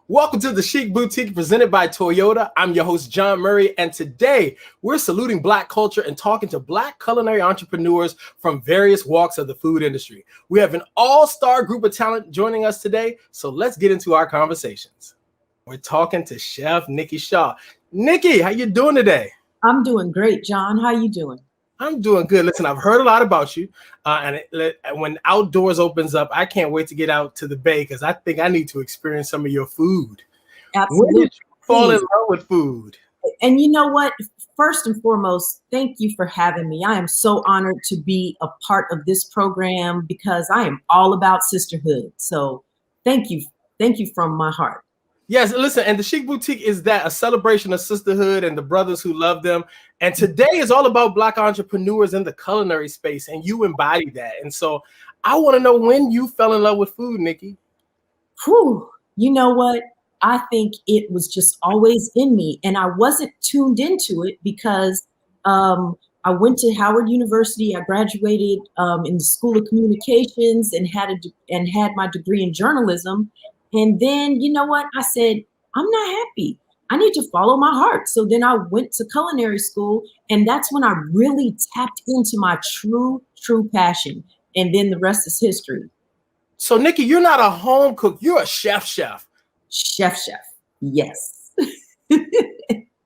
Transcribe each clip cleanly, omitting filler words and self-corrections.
Welcome to the Chic Boutique presented by Toyota. I'm your host, John Murray, and today we're saluting Black culture and talking to Black culinary entrepreneurs from various walks of the food industry. We have an all-star group of talent joining us today, so let's get into our conversations. We're talking to Chef Nikki Shaw. Nikki, how you doing today? I'm doing great, John. How you doing? I'm doing good. Listen, I've heard a lot about you, when outdoors opens up, I can't wait to get out to the bay because I think I need to experience some of your food. Absolutely. When did you fall in love with food? And you know what? First and foremost, thank you for having me. I am so honored to be a part of this program because I am all about sisterhood. So thank you. Thank you from my heart. Yes, listen, and the Chic Boutique is that a celebration of sisterhood and the brothers who love them. And today is all about Black entrepreneurs in the culinary space, and you embody that. And so I want to know when you fell in love with food, Nikki. Whew. You know what? I think it was just always in me, and I wasn't tuned into it because I went to Howard University. I graduated in the School of Communications and had my degree in journalism. And then, you know what? I said, I'm not happy. I need to follow my heart. So then I went to culinary school, and that's when I really tapped into my true passion. And then the rest is history. So, Nikki, you're not a home cook. You're a chef. Chef. Yes.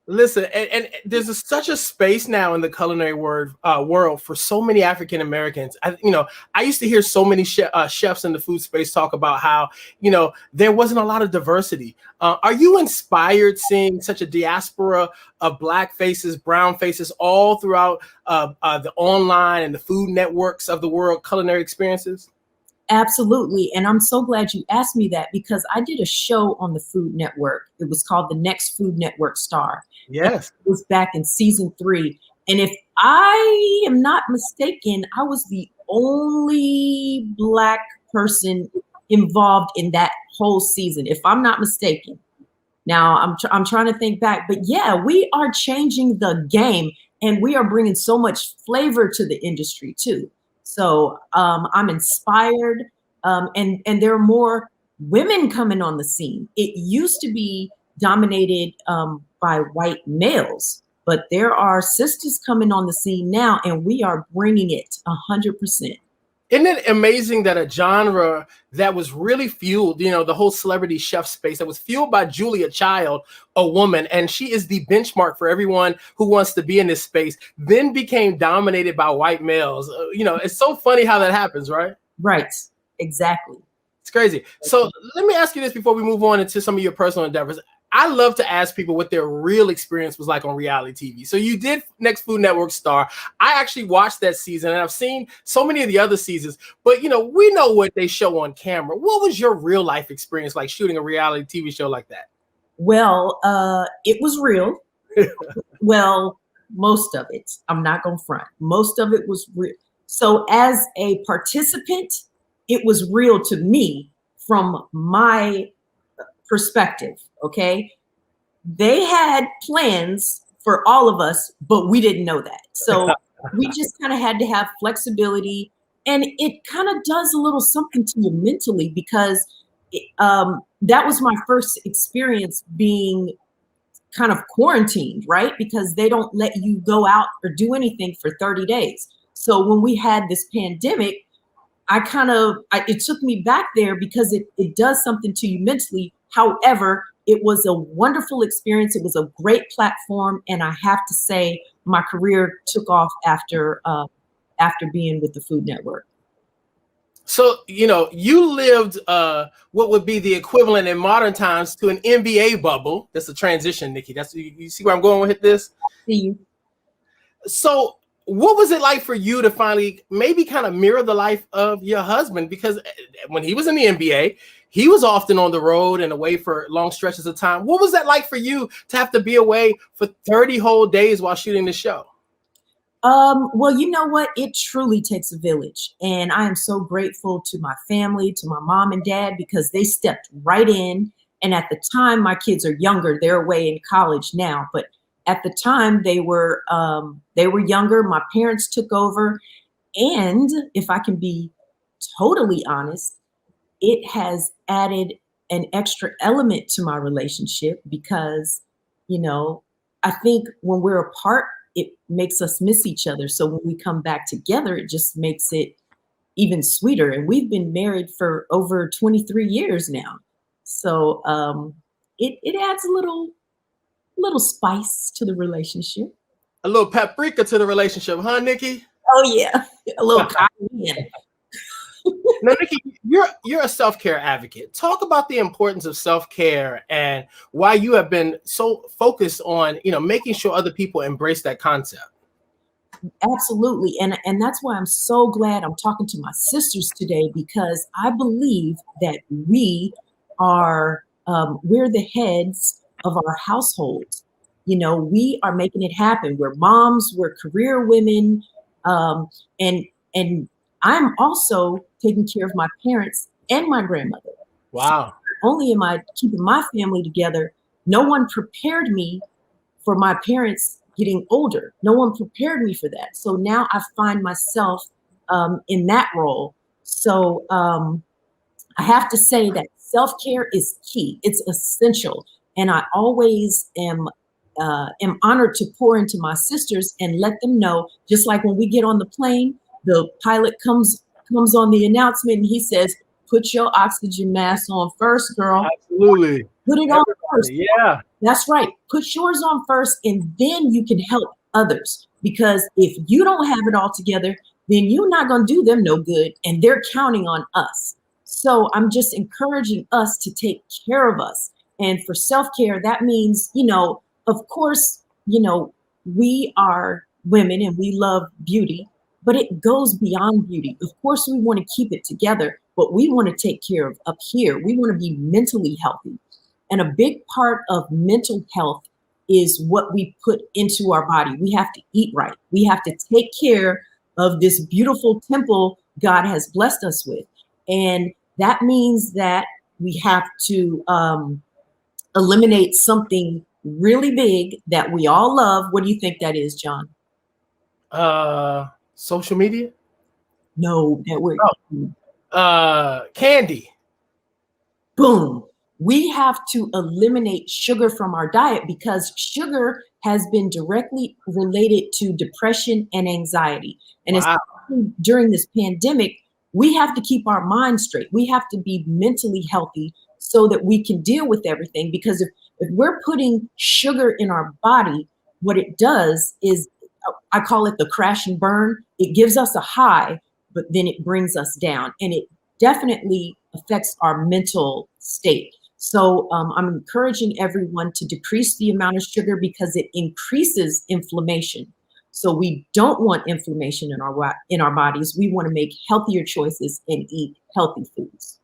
Listen, and there's such a space now in the culinary world for so many African Americans. I used to hear so many chefs in the food space talk about how, there wasn't a lot of diversity. Are you inspired seeing such a diaspora of Black faces, brown faces all throughout the online and the food networks of the world culinary experiences? Absolutely. And I'm so glad you asked me that because I did a show on the Food Network. It was called The Next Food Network Star. Yes. It was back in season 3. And if I am not mistaken, I was the only Black person involved in that whole season, if I'm not mistaken. Now, I'm trying to think back. But yeah, we are changing the game and we are bringing so much flavor to the industry too. So I'm inspired, and there are more women coming on the scene. It used to be dominated by white males, but there are sisters coming on the scene now, and we are bringing it 100%. Isn't it amazing that a genre that was really fueled, the whole celebrity chef space that was fueled by Julia Child, a woman, and she is the benchmark for everyone who wants to be in this space, then became dominated by white males. It's so funny how that happens, right? Right. Exactly. It's crazy. So let me ask you this before we move on into some of your personal endeavors. I love to ask people what their real experience was like on reality TV. So you did Next Food Network Star. I actually watched that season, and I've seen so many of the other seasons. But, we know what they show on camera. What was your real life experience like shooting a reality TV show like that? Well, it was real. Well, most of it. I'm not going to front. Most of it was real. So as a participant, it was real to me from my perspective. Okay. They had plans for all of us, but we didn't know that. So we just kind of had to have flexibility, and it kind of does a little something to you mentally because that was my first experience being kind of quarantined, right? Because they don't let you go out or do anything for 30 days. So when we had this pandemic, it took me back there because it does something to you mentally. However, it was a wonderful experience. It was a great platform. And I have to say my career took off after being with the Food Network. So, you lived what would be the equivalent in modern times to an NBA bubble. That's a transition, Nikki. You see where I'm going with this? See you. So what was it like for you to finally maybe kind of mirror the life of your husband? Because when he was in the NBA, he was often on the road and away for long stretches of time. What was that like for you to have to be away for 30 whole days while shooting the show? Well, you know what? It truly takes a village. And I am so grateful to my family, to my mom and dad, because they stepped right in. And at the time, my kids are younger. They're away in college now. But at the time, they were younger. My parents took over. And if I can be totally honest, it has added an extra element to my relationship because, you know, I think when we're apart, it makes us miss each other. So when we come back together, it just makes it even sweeter. And we've been married for over 23 years now. So it adds a little spice to the relationship. A little paprika to the relationship, huh, Nikki? Oh yeah, a little cayenne. Now, Nikki, you're a self-care advocate. Talk about the importance of self-care and why you have been so focused on, making sure other people embrace that concept. Absolutely. And that's why I'm so glad I'm talking to my sisters today, because I believe that we're the heads of our households. We are making it happen. We're moms, we're career women. And I'm also taking care of my parents and my grandmother. Wow. So not only am I keeping my family together, no one prepared me for my parents getting older. No one prepared me for that. So now I find myself in that role. So I have to say that self-care is key. It's essential. And I always am honored to pour into my sisters and let them know, just like when we get on the plane, the pilot comes on the announcement and he says, put your oxygen mask on first, girl. Absolutely. Put it on first. Yeah. That's right. Put yours on first, and then you can help others. Because if you don't have it all together, then you're not going to do them no good, and they're counting on us. So I'm just encouraging us to take care of us. And for self-care, that means, of course, we are women and we love beauty, but it goes beyond beauty. Of course, we want to keep it together, but we want to take care of up here. We want to be mentally healthy. And a big part of mental health is what we put into our body. We have to eat right. We have to take care of this beautiful temple God has blessed us with. And that means that we have to eliminate something really big that we all love. What do you think that is, John? Social media? No, that we're candy. Boom. We have to eliminate sugar from our diet because sugar has been directly related to depression and anxiety. And especially during this pandemic, we have to keep our mind straight. We have to be mentally healthy so that we can deal with everything. Because if we're putting sugar in our body, what it does is, I call it the crash and burn. It gives us a high, but then it brings us down. And it definitely affects our mental state. So I'm encouraging everyone to decrease the amount of sugar because it increases inflammation. So we don't want inflammation in our bodies. We want to make healthier choices and eat healthy foods.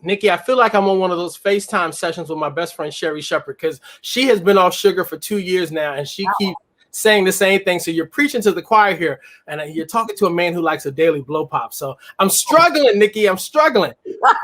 Nikki, I feel like I'm on one of those FaceTime sessions with my best friend, Sherry Shepard, because she has been off sugar for 2 years now, and she keeps saying the same thing. So you're preaching to the choir here, and you're talking to a man who likes a daily blow pop. So I'm struggling, Nikki. I'm struggling.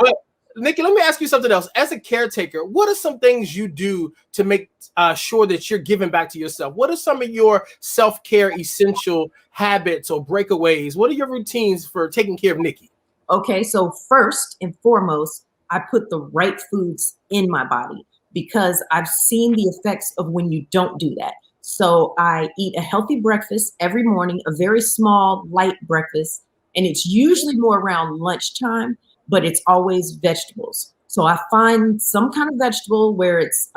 But Nikki, let me ask you something else. As a caretaker, what are some things you do to make sure that you're giving back to yourself? What are some of your self-care essential habits or breakaways? What are your routines for taking care of Nikki? Okay, so first and foremost, I put the right foods in my body because I've seen the effects of when you don't do that. So I eat a healthy breakfast every morning, a very small, light breakfast, and it's usually more around lunchtime, but it's always vegetables. So I find some kind of vegetable where it's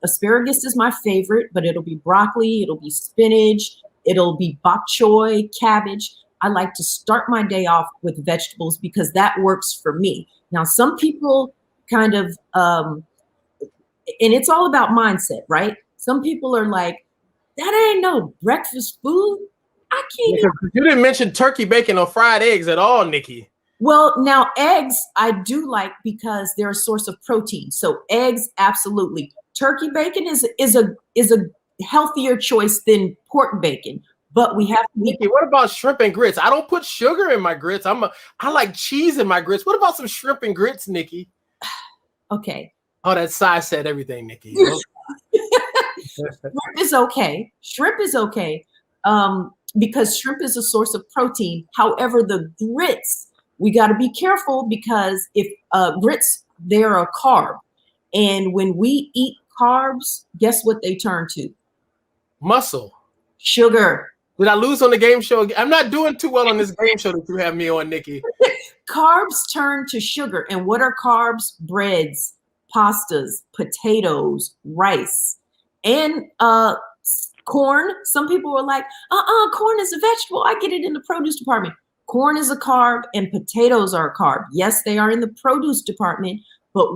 asparagus is my favorite, but it'll be broccoli, it'll be spinach, it'll be bok choy, cabbage. I like to start my day off with vegetables because that works for me. Now, some people kind of, and it's all about mindset, right? Some people are like, that ain't no breakfast food. I can't. You didn't mention turkey bacon or fried eggs at all, Nikki. Well, now eggs I do like because they're a source of protein. So eggs, absolutely. Turkey bacon is a healthier choice than pork bacon. But we have to. Nikki, what about shrimp and grits? I don't put sugar in my grits. I like cheese in my grits. What about some shrimp and grits, Nikki? Okay. Oh, that size said everything, Nikki. Shrimp is okay. Shrimp is okay because shrimp is a source of protein. However, the grits, we got to be careful because if grits, they're a carb. And when we eat carbs, guess what they turn to? Muscle. Sugar. Did I lose on the game show? I'm not doing too well on this game show that you have me on, Nikki. Carbs turn to sugar. And what are carbs? Breads, pastas, potatoes, rice, and corn. Some people were like, corn is a vegetable. I get it in the produce department. Corn is a carb and potatoes are a carb. Yes, they are in the produce department. But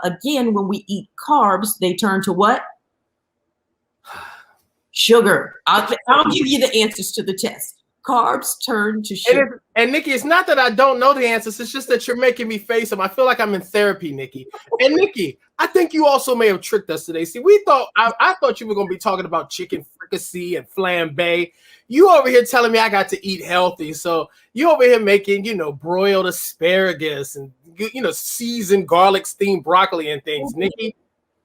again, when we eat carbs, they turn to what? Sugar. I'll give you the answers to the test. Carbs turn to sugar. And Nikki, it's not that I don't know the answers. It's just that you're making me face them. I feel like I'm in therapy, Nikki. And Nikki, I think you also may have tricked us today. See, I thought you were going to be talking about chicken fricassee and flambe. You over here telling me I got to eat healthy. So you over here making, broiled asparagus and, seasoned garlic steamed broccoli and things, Nikki.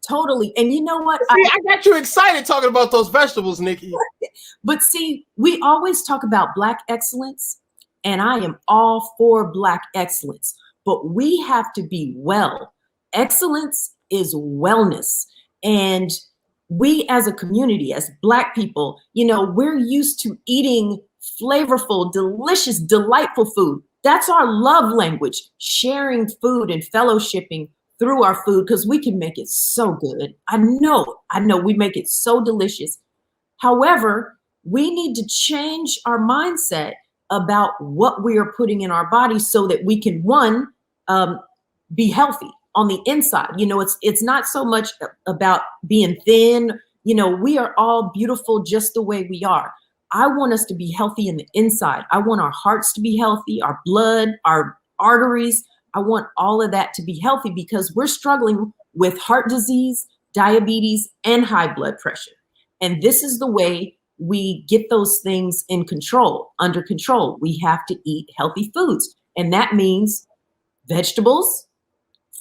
Totally. And you know what? See, I got you excited talking about those vegetables, Nikki. But see, we always talk about Black excellence, and I am all for Black excellence, but we have to be well. Excellence is wellness. And we as a community, as Black people, we're used to eating flavorful, delicious, delightful food. That's our love language, sharing food and fellowshipping through our food, because we can make it so good. I know we make it so delicious. However, we need to change our mindset about what we are putting in our bodies so that we can, one, be healthy on the inside. It's not so much about being thin. We are all beautiful just the way we are. I want us to be healthy in the inside. I want our hearts to be healthy, our blood, our arteries. I want all of that to be healthy because we're struggling with heart disease, diabetes, and high blood pressure. And this is the way we get those things under control. We have to eat healthy foods. And that means vegetables,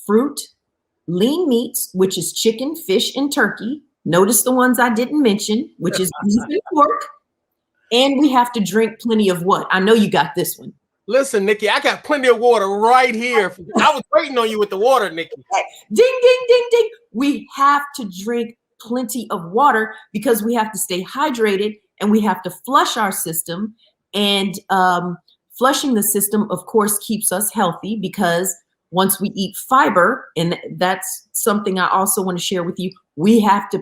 fruit, lean meats, which is chicken, fish, and turkey. Notice the ones I didn't mention, which is beef and pork. And we have to drink plenty of what? I know you got this one. Listen, Nikki, I got plenty of water right here. I was waiting on you with the water, Nikki. Ding, ding, ding, ding. We have to drink plenty of water because we have to stay hydrated and we have to flush our system. And flushing the system, of course, keeps us healthy because once we eat fiber, and that's something I also want to share with you, we have to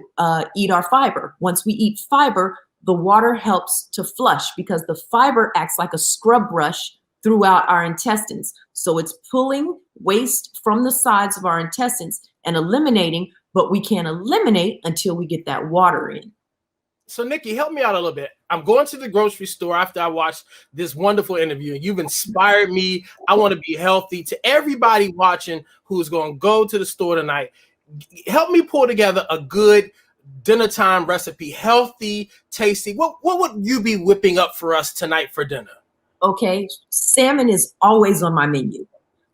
eat our fiber. Once we eat fiber, the water helps to flush because the fiber acts like a scrub brush throughout our intestines. So it's pulling waste from the sides of our intestines and eliminating, but we can't eliminate until we get that water in. So Nikki, help me out a little bit. I'm going to the grocery store after I watched this wonderful interview. You've inspired me. I want to be healthy. To everybody watching who's going to go to the store tonight, help me pull together a good dinner time recipe, healthy, tasty. What would you be whipping up for us tonight for dinner? Okay, salmon is always on my menu.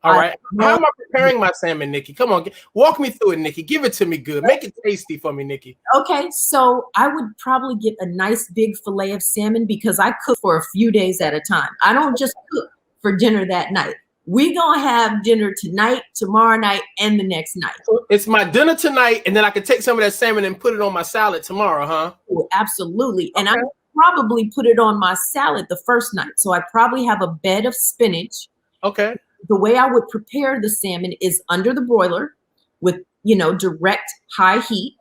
All right. How am I preparing my salmon, Nikki? Come on, walk me through it, Nikki. Give it to me good. Make it tasty for me, Nikki. Okay, so I would probably get a nice big fillet of salmon because I cook for a few days at a time. I don't just cook for dinner that night. We're going to have dinner tonight, tomorrow night, and the next night. It's my dinner tonight, and then I can take some of that salmon and put it on my salad tomorrow, huh? Oh, absolutely. Okay. And I probably put it on my salad the first night. So I probably have a bed of spinach. Okay. The way I would prepare the salmon is under the broiler with, direct high heat.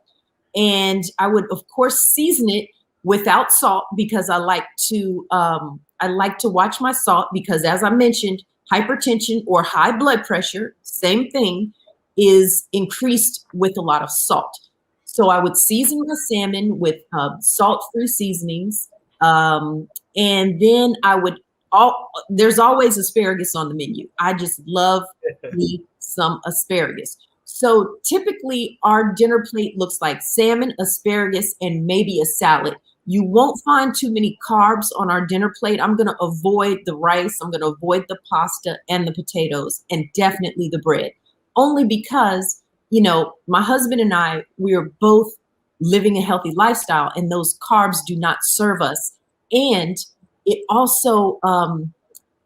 And I would, of course, season it without salt because I like to watch my salt because, as I mentioned, hypertension or high blood pressure, same thing, is increased with a lot of salt. So I would season the salmon with salt-free seasonings. And then I would, there's always asparagus on the menu. I just love me some asparagus. So typically our dinner plate looks like salmon, asparagus, and maybe a salad. You won't find too many carbs on our dinner plate. I'm going to avoid the rice. I'm going to avoid the pasta and the potatoes and definitely the bread. Only because, my husband and I, we are both living a healthy lifestyle and those carbs do not serve us. And it also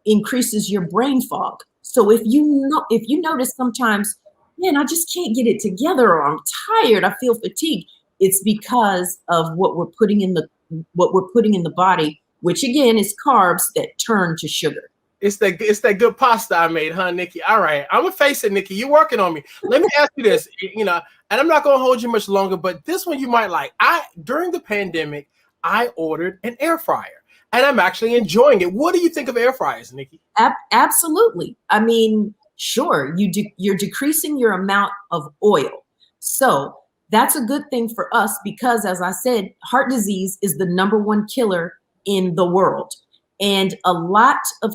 increases your brain fog. So if you notice sometimes man, I just can't get it together, or I'm tired, I feel fatigued. It's because of what we're putting in the body, which again is carbs that turn to sugar. It's that good pasta I made, huh, Nikki? All right, I'm gonna face it, Nikki. You're working on me. Let me ask you this, and I'm not gonna hold you much longer, but this one you might like. During the pandemic, I ordered an air fryer, and I'm actually enjoying it. What do you think of air fryers, Nikki? Absolutely. I mean, sure, you're decreasing your amount of oil, so that's a good thing for us because, as I said, heart disease is the #1 killer in the world. And a lot of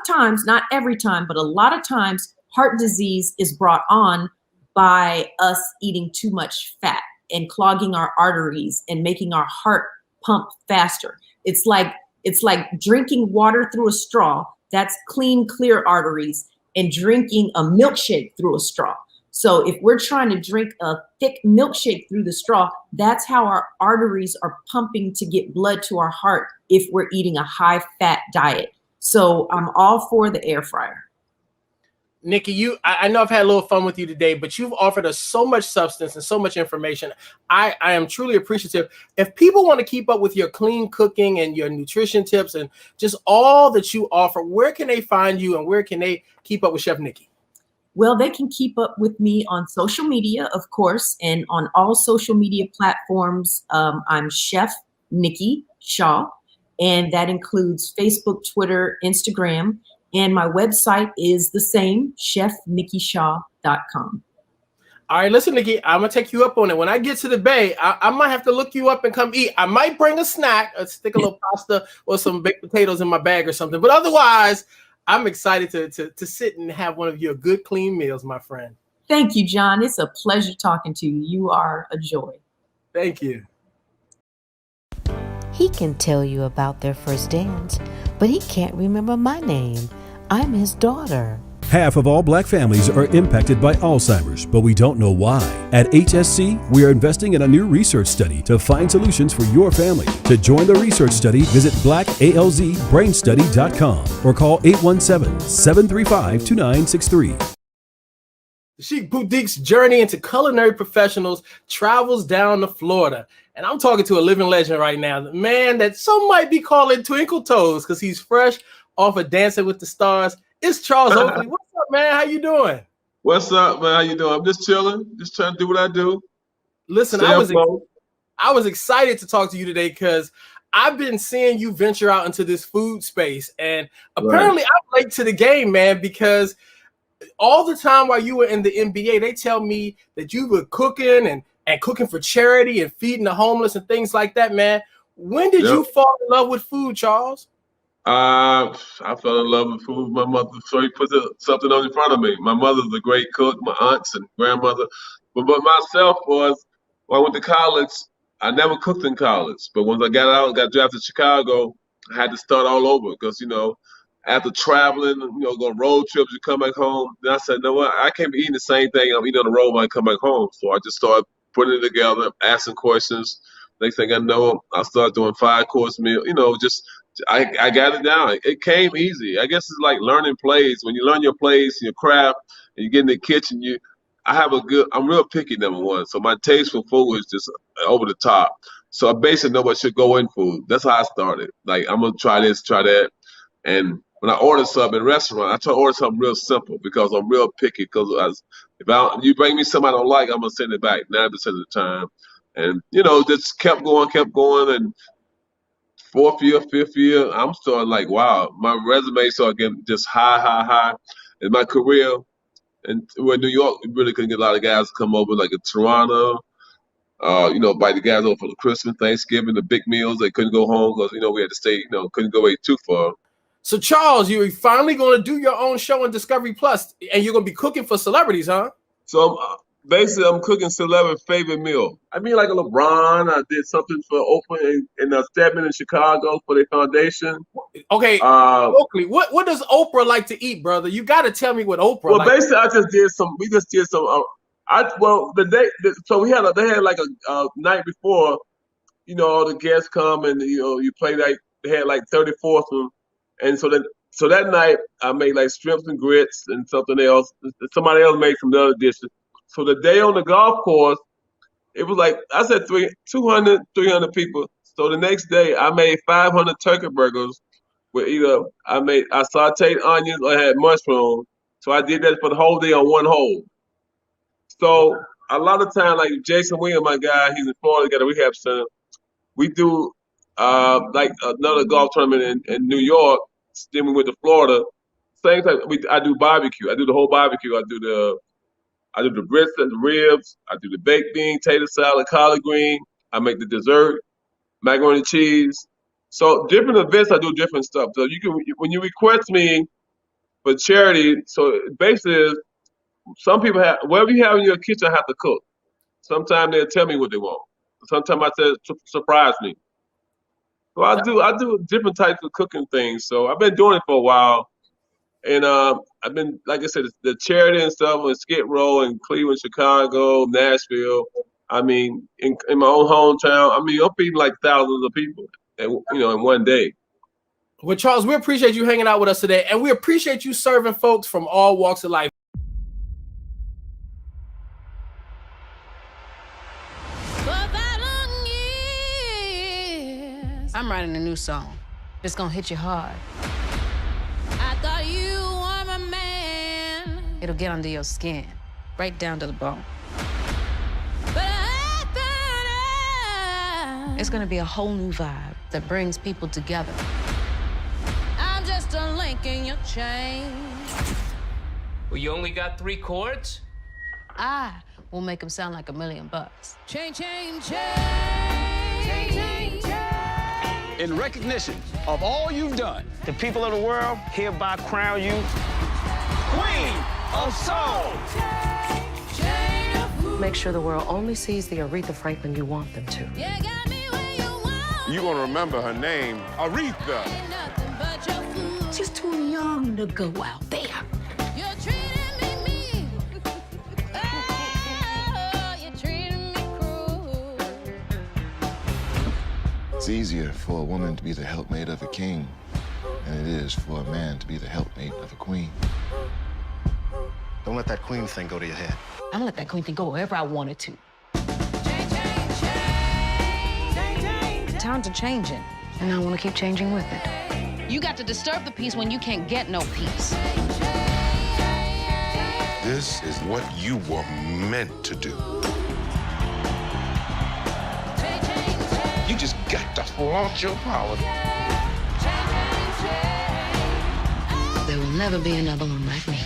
times, not every time, but a lot of times, heart disease is brought on by us eating too much fat and clogging our arteries and making our heart pump faster. It's like drinking water through a straw. That's clean, clear arteries, and drinking a milkshake through a straw. So if we're trying to drink a thick milkshake through the straw, that's how our arteries are pumping to get blood to our heart if we're eating a high fat diet. So I'm all for the air fryer. Nikki, I know I've had a little fun with you today, but you've offered us so much substance and so much information. I am truly appreciative. If people want to keep up with your clean cooking and your nutrition tips and just all that you offer, where can they find you and where can they keep up with Chef Nikki? Well, they can keep up with me on social media, of course, and on all social media platforms. I'm Chef Nikki Shaw, and that includes Facebook, Twitter, Instagram, and my website is the same, chefnikkishaw.com. All right, listen, Nikki, I'm going to take you up on it. When I get to the Bay, I might have to look you up and come eat. I might bring a snack, stick a little pasta or some baked potatoes in my bag or something, but otherwise, I'm excited to sit and have one of your good, clean meals, my friend. Thank you, John. It's a pleasure talking to you. You are a joy. Thank you. He can tell you about their first dance, but he can't remember my name. I'm his daughter. Half of all Black families are impacted by Alzheimer's, but we don't know why. At HSC, we are investing in a new research study to find solutions for your family. To join the research study, visit blackalzbrainstudy.com or call 817-735-2963. The Chic Boutique's journey into culinary professionals travels down to Florida. And I'm talking to a living legend right now, the man that some might be calling Twinkle Toes because he's fresh off of Dancing with the Stars. It's Charles Oakley. What's up, man? How you doing? What's up, man? How you doing? I'm just chilling, just trying to do what I do. Listen, I was excited to talk to you today because I've been seeing you venture out into this food space, and apparently I'm late to the game, man, because all the time while you were in the NBA, they tell me that you were cooking and cooking for charity and feeding the homeless and things like that, man. When did you fall in love with food, Charles? I fell in love with food. My mother, so he put something on in front of me. My mother's a great cook, my aunts and grandmother. But myself was, when I went to college, I never cooked in college. But once I got out, got drafted to Chicago, I had to start all over because, after traveling, going road trips, you come back home. Then I said, no, what? I can't be eating the same thing I'm eating on the road when I come back home. So I just started putting it together, asking questions. Next thing I know, I started doing 5-course meal. I got it down. It came easy. I guess it's like learning plays. When you learn your plays, your craft, and you get in the kitchen, I'm real picky, number one. So my taste for food is just over the top. So I basically know what should go in food. That's how I started. Like, I'm going to try this, try that. And when I order something in a restaurant, I try to order something real simple because I'm real picky. Because if you bring me something I don't like, I'm going to send it back 90% of the time. And, just kept going. And fourth year, fifth year, I'm starting like, wow, my resume started getting just high in my career. And we're in New York, we really couldn't get a lot of guys to come over, like in Toronto. Invite the guys over for the Christmas, Thanksgiving, the big meals. They couldn't go home because, we had to stay, couldn't go away too far. So, Charles, you're finally going to do your own show on Discovery Plus, and you're going to be cooking for celebrities, huh? So, basically, I'm cooking celebrity favorite meal. I mean, like a LeBron. I did something for Oprah and Stedman in Chicago for their foundation. Okay, Oakley, what does Oprah like to eat, brother? You got to tell me what Oprah. Well, basically, we just did some. They had like a night before, all the guests come and you play like they had like 34 of them, and so that night I made like shrimps and grits and something else. Somebody else made some other dishes. So the day on the golf course, it was like, I said 200, 300 people. So the next day, I made 500 turkey burgers with I sauteed onions, I had mushrooms. So I did that for the whole day on one hole. So a lot of time, like Jason Williams, my guy, he's in Florida, got a rehab center. We do like another golf tournament in New York. Then we went to Florida. Same time, I do barbecue. I do the whole barbecue. I do the brisket, the ribs. I do the baked bean, tater salad, collard green. I make the dessert, macaroni and cheese. So different events, I do different stuff. So you can, when you request me for charity, so basically is some people have, whatever you have in your kitchen, I have to cook. Sometimes they'll tell me what they want. Sometimes I say, surprise me. So I do different types of cooking things. So I've been doing it for a while. And I've been, like I said, the charity and stuff on Skid Row in Cleveland, Chicago, Nashville. I mean, in my own hometown, I mean, I'm feeding like thousands of people, in one day. Well, Charles, we appreciate you hanging out with us today, and we appreciate you serving folks from all walks of life. I'm writing a new song. It's gonna hit you hard. I thought you were my man. It'll get under your skin, right down to the bone. But I found out it's gonna be a whole new vibe that brings people together. I'm just a link in your chain. Well, you only got 3 chords? I will make them sound like $1 million. Chain, chain, chain. Chain, chain, chain. In recognition of all you've done, the people of the world hereby crown you Queen of Soul. Make sure the world only sees the Aretha Franklin you want them to. You're gonna remember her name, Aretha. She's too young to go out there. It's easier for a woman to be the helpmate of a king than it is for a man to be the helpmate of a queen. Don't let that queen thing go to your head. I'm gonna let that queen thing go wherever I want it to. Times are changing, and I want to keep changing with it. You got to disturb the peace when you can't get no peace. This is what you were meant to do. You just got to flaunt your power. There will never be another one like me.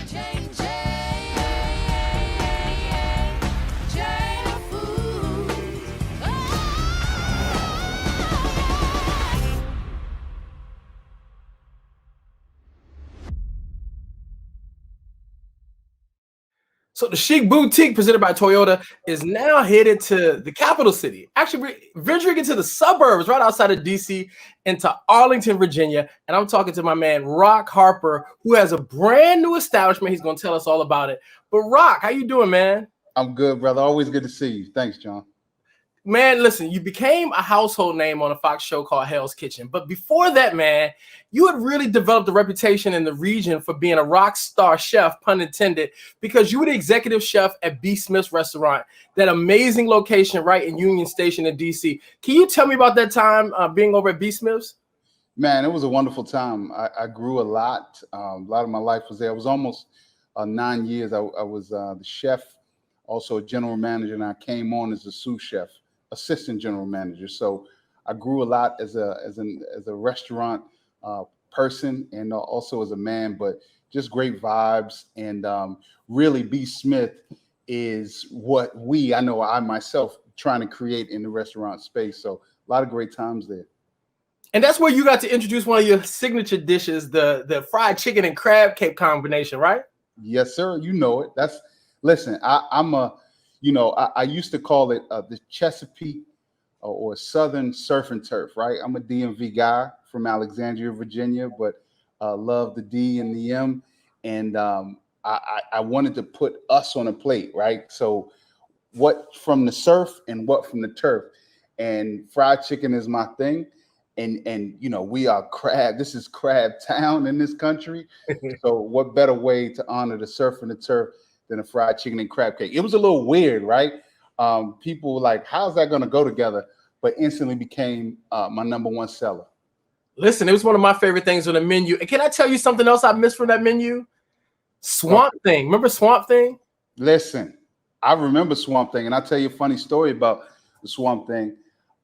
So the Chic Boutique, presented by Toyota, is now headed to the capital city. Actually, we're venturing into the suburbs right outside of DC into Arlington, Virginia. And I'm talking to my man, Rock Harper, who has a brand new establishment. He's going to tell us all about it. But Rock, how you doing, man? I'm good, brother. Always good to see you. Thanks, John. Man, listen, you became a household name on a Fox show called Hell's Kitchen. But before that, man, you had really developed a reputation in the region for being a rock star chef, pun intended, because you were the executive chef at B. Smith's Restaurant, that amazing location right in Union Station in D.C. Can you tell me about that time being over at B. Smith's? Man, it was a wonderful time. I grew a lot. A lot of my life was there. I was almost 9 years. I was the chef, also a general manager, and I came on as a sous chef, assistant general manager. So I grew a lot as a restaurant person and also as a man, but just great vibes. And really, B. Smith is what I myself trying to create in the restaurant space. So a lot of great times there. And that's where you got to introduce one of your signature dishes, the fried chicken and crab cake combination, right? Yes, sir. You know it. I used to call it the Chesapeake or Southern Surf and Turf, right? I'm a DMV guy from Alexandria, Virginia, but love the D and the M. And I wanted to put us on a plate, right? So what from the surf and what from the turf. And fried chicken is my thing. And we are crab. This is crab town in this country. So what better way to honor the surf and the turf than a fried chicken and crab cake. It was a little weird, right? People were like, how's that going to go together? But instantly became my #1 seller. Listen, it was one of my favorite things on the menu. And can I tell you something else I missed from that menu? Swamp Thing. Remember Swamp Thing? Listen, I remember Swamp Thing, and I'll tell you a funny story about the Swamp Thing.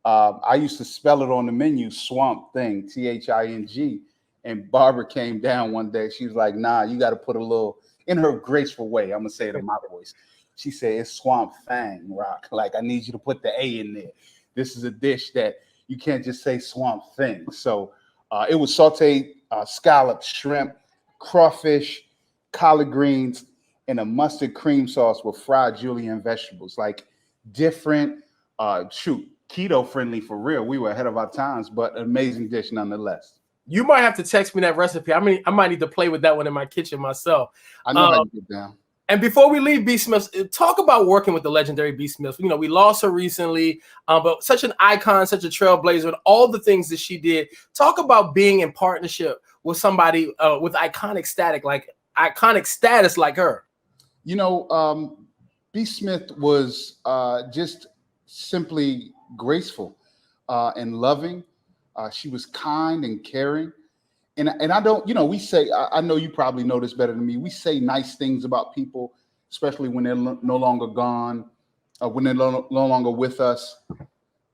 I used to spell it on the menu, Swamp Thing, Thing. And Barbara came down one day. She was like, nah, you got to put a little, in her graceful way, I'm going to say it in my voice. She said, it's Swamp Thing, Rock. Like, I need you to put the A in there. This is a dish that you can't just say Swamp Thing. So it was sauteed scallops, shrimp, crawfish, collard greens, and a mustard cream sauce with fried julienne vegetables. Like different, keto friendly for real. We were ahead of our times, but an amazing dish nonetheless. You might have to text me that recipe. I mean, I might need to play with that one in my kitchen myself. I know how to get down. And before we leave B. Smith, talk about working with the legendary B. Smith. You know, we lost her recently, but such an icon, such a trailblazer, and all the things that she did. Talk about being in partnership with somebody with iconic status like her. You know, B. Smith was just simply graceful and loving. She was kind and caring. And I don't, you know, we say, I know you probably know this better than me. We say nice things about people, especially when they're no longer gone, when they're no longer with us.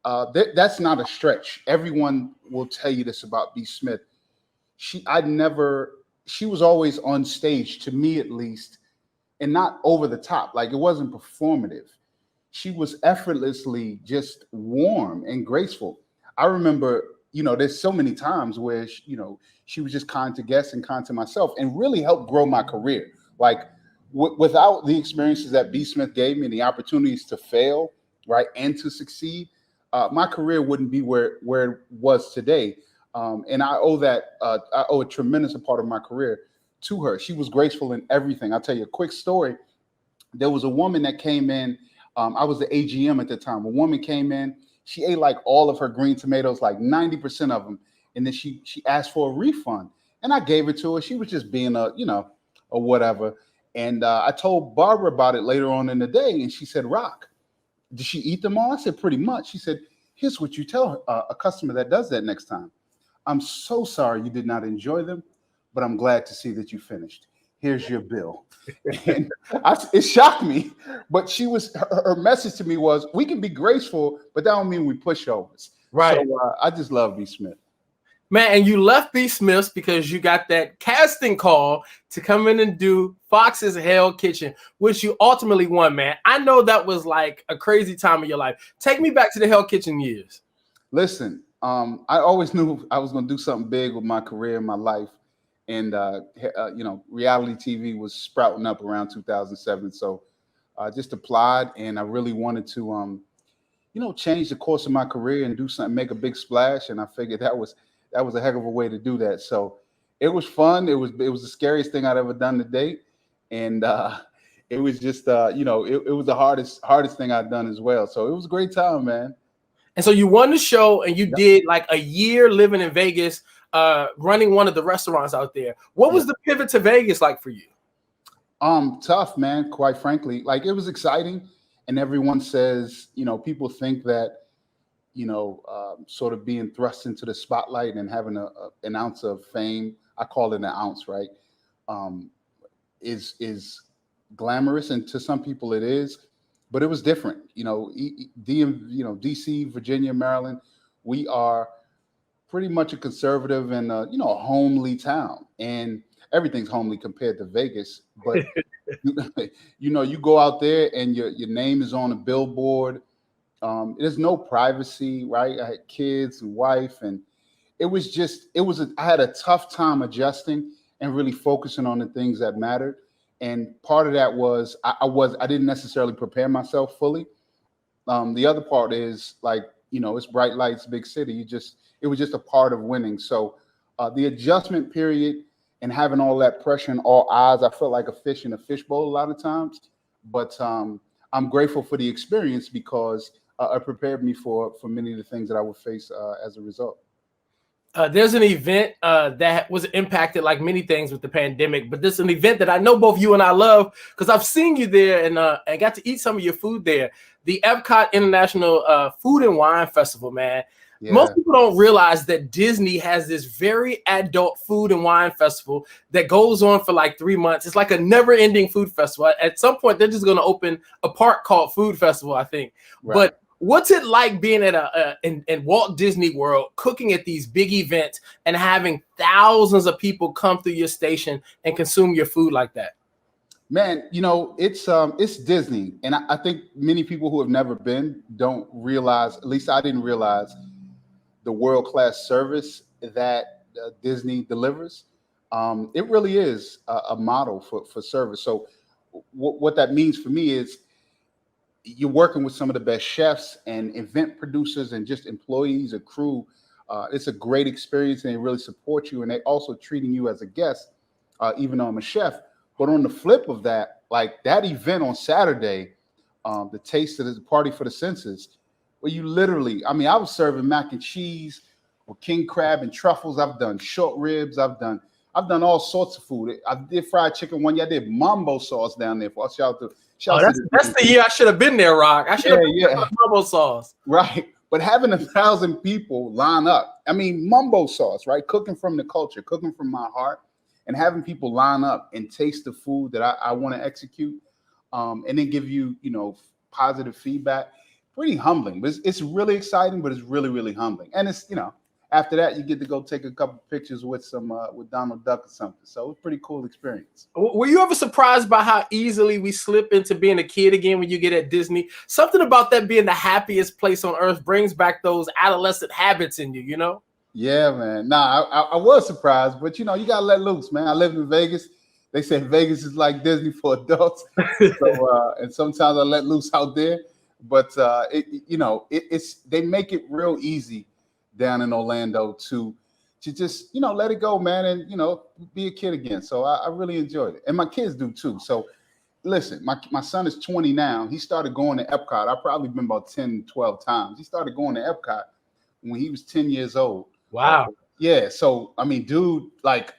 That's not a stretch. Everyone will tell you this about B. Smith. She was always on stage, to me at least, and not over the top. Like, it wasn't performative. She was effortlessly just warm and graceful. I remember, you know, there's so many times where, she was just kind to guests and kind to myself, and really helped grow my career. Like, without the experiences that B. Smith gave me and the opportunities to fail, right, and to succeed, my career wouldn't be where it was today. And I owe a tremendous part of my career to her. She was graceful in everything. I'll tell you a quick story. There was a woman that came in. I was the AGM at the time. A woman came in. She ate like all of her green tomatoes, like 90% of them. And then she asked for a refund, and I gave it to her. She was just being a whatever. And I told Barbara about it later on in the day, and she said, Rock, did she eat them all? I said, pretty much. She said, here's what you tell a customer that does that next time. I'm so sorry you did not enjoy them, but I'm glad to see that you finished. Here's your bill. And it shocked me, but her message to me was, we can be graceful, but that don't mean we pushovers. Right. So I just love B. Smith. Man, and you left B. Smith's because you got that casting call to come in and do Fox's Hell Kitchen, which you ultimately won, man. I know that was like a crazy time of your life. Take me back to the Hell Kitchen years. Listen, I always knew I was going to do something big with my career and my life. And, reality TV was sprouting up around 2007. So I just applied, and I really wanted to, change the course of my career and do something, make a big splash. And I figured that was a heck of a way to do that. So it was fun. It was the scariest thing I'd ever done to date. And it was just, it was the hardest thing I'd done as well. So it was a great time, man. And so you won the show, and you did like a year living in Vegas, running one of the restaurants out there. What was the pivot to Vegas like for you? Tough, man, quite frankly. Like, it was exciting. And everyone says, people think that, sort of being thrust into the spotlight and having an ounce of fame, I call it an ounce, right, is glamorous. And to some people it is, but it was different. DC, Virginia, Maryland, we are pretty much a conservative and a homely town, and everything's homely compared to Vegas. But you go out there and your name is on a billboard. There's no privacy, right? I had kids and wife, and I had a tough time adjusting and really focusing on the things that mattered. And part of that was I didn't necessarily prepare myself fully. The other part is, like, it's bright lights, big city. It was just a part of winning. So the adjustment period and having all that pressure and all eyes, I felt like a fish in a fishbowl a lot of times. But I'm grateful for the experience, because it prepared me for many of the things that I would face as a result. There's an event that was impacted like many things with the pandemic, but this is an event that I know both you and I love because I've seen you there and I got to eat some of your food there. The Epcot International Food and Wine Festival, man. Yeah. Most people don't realize that Disney has this very adult food and wine festival that goes on for like 3 months. It's like a never-ending food festival. At some point, they're just going to open a park called Food Festival, I think. Right. But what's it like being at in Walt Disney World, cooking at these big events and having thousands of people come through your station and consume your food like that? Man, you know, it's Disney. And I think many people who have never been don't realize, at least I didn't realize, the world-class service that Disney delivers. It really is a model for service. So what that means for me is you're working with some of the best chefs and event producers and just employees, a crew. It's a great experience and they really support you. And they also treating you as a guest, even though I'm a chef. But on the flip of that, like that event on Saturday, the Taste of the Party for the Senses, where you literally, I mean, I was serving mac and cheese or king crab and truffles. I've done short ribs. I've done all sorts of food. I did fried chicken one year. I did mambo sauce down there. That's the year I should have been there, Rock. I should have been mambo sauce. Right. But having 1,000 people line up, I mean, mambo sauce, right? Cooking from the culture, cooking from my heart, and having people line up and taste the food that I want to execute, and then give you, you know, positive feedback. Pretty humbling, but it's really exciting, but it's really, really humbling. And it's, you know, after that, you get to go take a couple pictures with with Donald Duck or something. So it's a pretty cool experience. Were you ever surprised by how easily we slip into being a kid again when you get at Disney? Something about that being the happiest place on earth brings back those adolescent habits in you, you know? Yeah, man. Nah, I was surprised, but you know, you gotta let loose, man. I lived in Vegas. They say Vegas is like Disney for adults. So, and sometimes I let loose out there. But it's they make it real easy down in Orlando to just, you know, let it go, man, and, you know, be a kid again. So I really enjoyed it. And my kids do too. So listen, my son is 20 now. He started going to Epcot. I've probably been about 10, 12 times. He started going to Epcot when he was 10 years old. Wow. Yeah. So, I mean, dude, like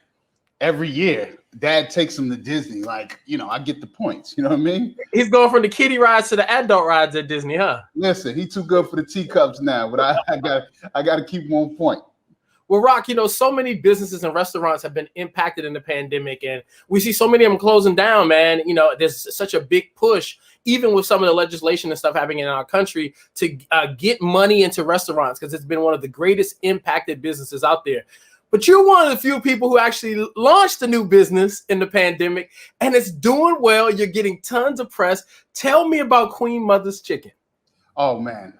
every year, Dad takes him to Disney. Like, you know, I get the points. You know what I mean? He's going from the kiddie rides to the adult rides at Disney, huh? Listen, he's too good for the teacups now, but I got to keep him on point. Well, Rock, you know, so many businesses and restaurants have been impacted in the pandemic, and we see so many of them closing down, man. You know, there's such a big push, even with some of the legislation and stuff happening in our country, to get money into restaurants because it's been one of the greatest impacted businesses out there. But you're one of the few people who actually launched a new business in the pandemic, and it's doing well. You're getting tons of press. Tell me about Queen Mother's Chicken. Oh, man.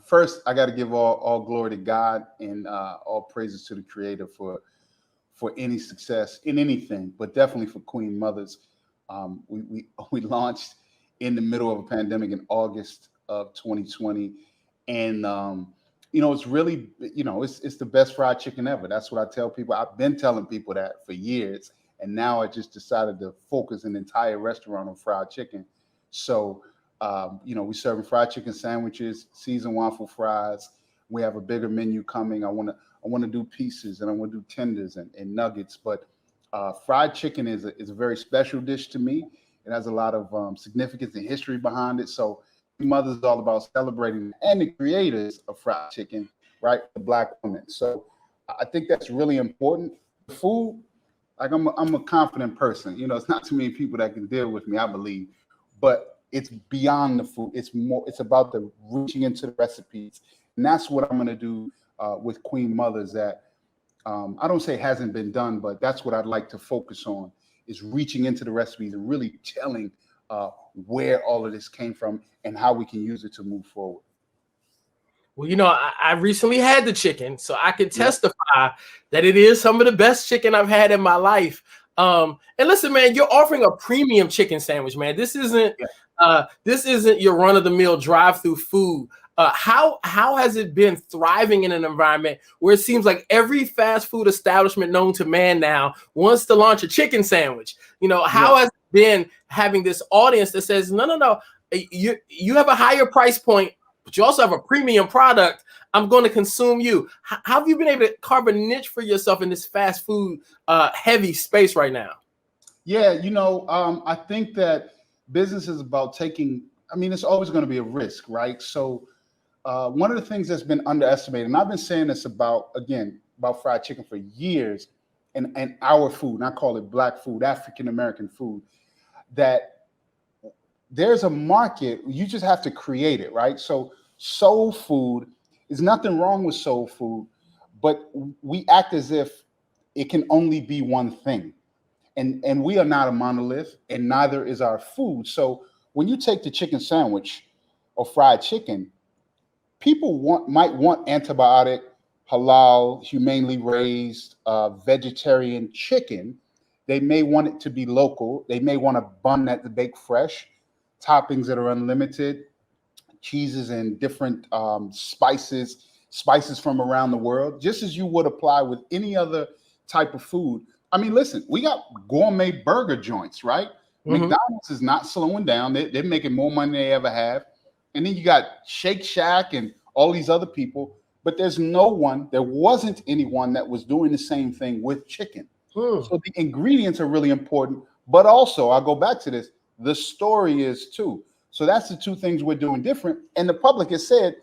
First, I got to give all glory to God and all praises to the Creator for any success in anything, but definitely for Queen Mother's. We launched in the middle of a pandemic in August of 2020, and you know, it's really, you know, it's the best fried chicken ever. That's what I tell people. I've been telling people that for years. And now I just decided to focus an entire restaurant on fried chicken. So, you know, we're serving fried chicken sandwiches, seasoned waffle fries. We have a bigger menu coming. I want to do pieces and I want to do tenders and nuggets. But fried chicken is a very special dish to me. It has a lot of significance and history behind it. So Mother's is all about celebrating and the creators of fried chicken, right? The Black woman. So I think that's really important. Food, like I'm a confident person. You know, it's not too many people that can deal with me, I believe. But it's beyond the food. It's about the reaching into the recipes. And that's what I'm going to do with Queen Mother's that I don't say hasn't been done, but that's what I'd like to focus on is reaching into the recipes and really telling where all of this came from and how we can use it to move forward. Well, you know, I recently had the chicken, so I can testify that it is some of the best chicken I've had in my life. And listen, man, you're offering a premium chicken sandwich, man. This isn't your run-of-the-mill drive-through food. How has it been thriving in an environment where it seems like every fast food establishment known to man now wants to launch a chicken sandwich? You know, how has it been having this audience that says, no, you have a higher price point, but you also have a premium product. I'm going to consume you. How have you been able to carve a niche for yourself in this fast food heavy space right now? Yeah, I think that business is about taking, it's always going to be a risk, right? So one of the things that's been underestimated, and I've been saying this about fried chicken for years, and our food, and I call it Black food, African-American food, that there's a market, you just have to create it, right? So soul food, there's nothing wrong with soul food, but we act as if it can only be one thing. And we are not a monolith, and neither is our food. So when you take the chicken sandwich or fried chicken, people might want antibiotic, halal, humanely raised, vegetarian chicken. They may want it to be local. They may want a bun that's baked fresh, toppings that are unlimited, cheeses and different spices from around the world, just as you would apply with any other type of food. Listen, we got gourmet burger joints, right? Mm-hmm. McDonald's is not slowing down. They're making more money than they ever have. And then you got Shake Shack and all these other people, but there wasn't anyone that was doing the same thing with chicken. So the ingredients are really important, but also, I'll go back to this, the story is too. So that's the two things we're doing different. And the public has said,